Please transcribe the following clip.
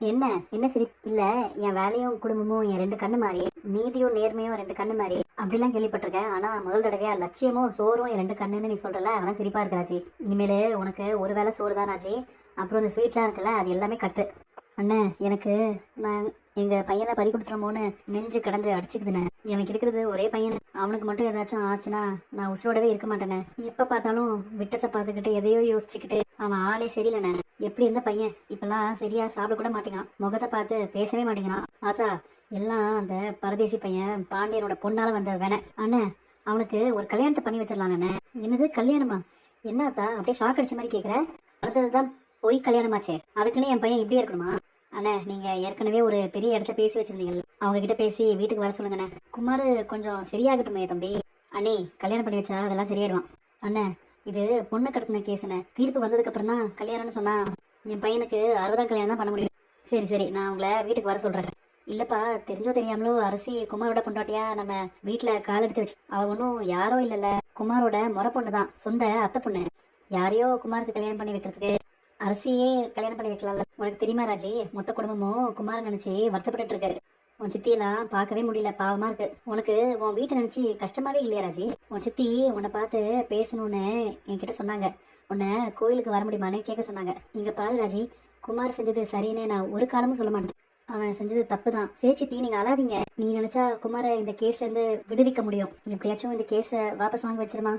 என்ன என்ன சரி இல்ல. என் வேலையும் குடும்பமும் என் ரெண்டு கண்ணு மாதிரி, நீதியும் நேர்மையும் ரெண்டு கண்ணு மாதிரி அப்படிலாம் கேள்விப்பட்டிருக்கேன். ஆனா முதல் தடவையா லட்சியமும் சோறும் என் ரெண்டு கண்ணுன்னு நீ சொல்றல, அதெல்லாம் சிரிப்பா இருக்கிறாச்சி. இனிமேல் உனக்கு ஒரு வேளை சோறு தான் ஆச்சு. அப்புறம் இந்த ஸ்வீட்லாம் இருக்குல்ல, அது எல்லாமே கட்டு. அண்ணே, எனக்கு நான் எங்கள் பையனை பறி கொடுத்துருமோன்னு நெஞ்சு கடந்து அடிச்சுக்குதுண்ணே. எனக்கு இருக்கிறது ஒரே பையன். அவனுக்கு மட்டும் ஏதாச்சும் ஆச்சுன்னா நான் உசுரோடவே இருக்க மாட்டேனே. எப்போ பார்த்தாலும் விட்டத்தை பார்த்துக்கிட்டு எதையோ யோசிச்சுக்கிட்டு அவன் ஆளே சரியில்லைண்ணே. எப்படி இருந்த பையன் இப்பெல்லாம் சரியா சாப்பிட கூட மாட்டேங்கான். முகத்தை பார்த்து பேசவே மாட்டேங்கிறான். ஆத்தா, எல்லாம் அந்த பரதேசி பையன் பாண்டியனோட பொண்ணால வந்த வேண. அண்ணே, அவனுக்கு ஒரு கல்யாணத்தை பண்ணி வச்சிடலாம்ண்ணே. என்னது கல்யாணமா? என்னத்தா அப்படியே ஷாக் அடிச்ச மாதிரி கேட்குற? அடுத்ததுதான் போய் கல்யாணமாச்சே, அதுக்குன்னு என் பையன் இப்படியே இருக்கணுமா? அண்ணே, நீங்க ஏற்கனவே ஒரு பெரிய இடத்த பேசி வச்சிருந்தீங்க, அவங்க கிட்ட பேசி வீட்டுக்கு வர சொல்லுங்கண்ணே. குமார் கொஞ்சம் சரியாகட்டுமே தம்பி. அண்ணே, கல்யாணம் பண்ணி வச்சா அதெல்லாம் சரியாயிடுவான். அண்ணே, இது பொண்ணு கடத்தின கேஸுண்ணே. தீர்ப்பு வந்ததுக்கு அப்புறம் தான் கல்யாணம்னு சொன்னா என் பையனுக்கு 60ஆம் கல்யாணம் தான் பண்ண முடியும். சரி சரி, நான் உங்களை வீட்டுக்கு வர சொல்றேன். இல்லப்பா, தெரிஞ்சோ தெரியாமலோ அரசி குமாரோட பொண்டாட்டியா நம்ம வீட்டுல கால் எடுத்து வச்சு. அவ ஒன்றும் யாரோ இல்லைல்ல, குமாரோட முறை பொண்ணு தான், சொந்த அத்தை பொண்ணு. யாரையோ குமாருக்கு கல்யாணம் பண்ணி வைக்கிறதுக்கு அரசியே கல்யாணம் பண்ணி வைக்கலாம்ல. உனக்கு தெரியுமா ராஜி, மொத்த குடும்பமும் குமார நினைச்சு வருத்தப்பட்டு இருக்காரு. உன் சித்தியெல்லாம் பார்க்கவே முடியல, பாவமா இருக்கு. உனக்கு உன் வீட்டை நினைச்சு கஷ்டமாவே இல்லையா ராஜி? உன் சித்தி உன்னை பார்த்து பேசணும்னு என்கிட்ட சொன்னாங்க. உன்னை கோயிலுக்கு வர முடியுமான்னு கேட்க சொன்னாங்க. இங்க பாரு ராஜி, குமார் செஞ்சது சரின்னு நான் ஒரு காலமும் சொல்ல மாட்டேன். அவன் செஞ்சது தப்பு தான். சரி சித்தி, நீங்க அழாதீங்க. நீ நினைச்சா குமாரை இந்த கேஸ்ல இருந்து விடுவிக்க முடியும். எப்படியாச்சும் இந்த கேஸை வாபஸ் வாங்கி வச்சிருமா.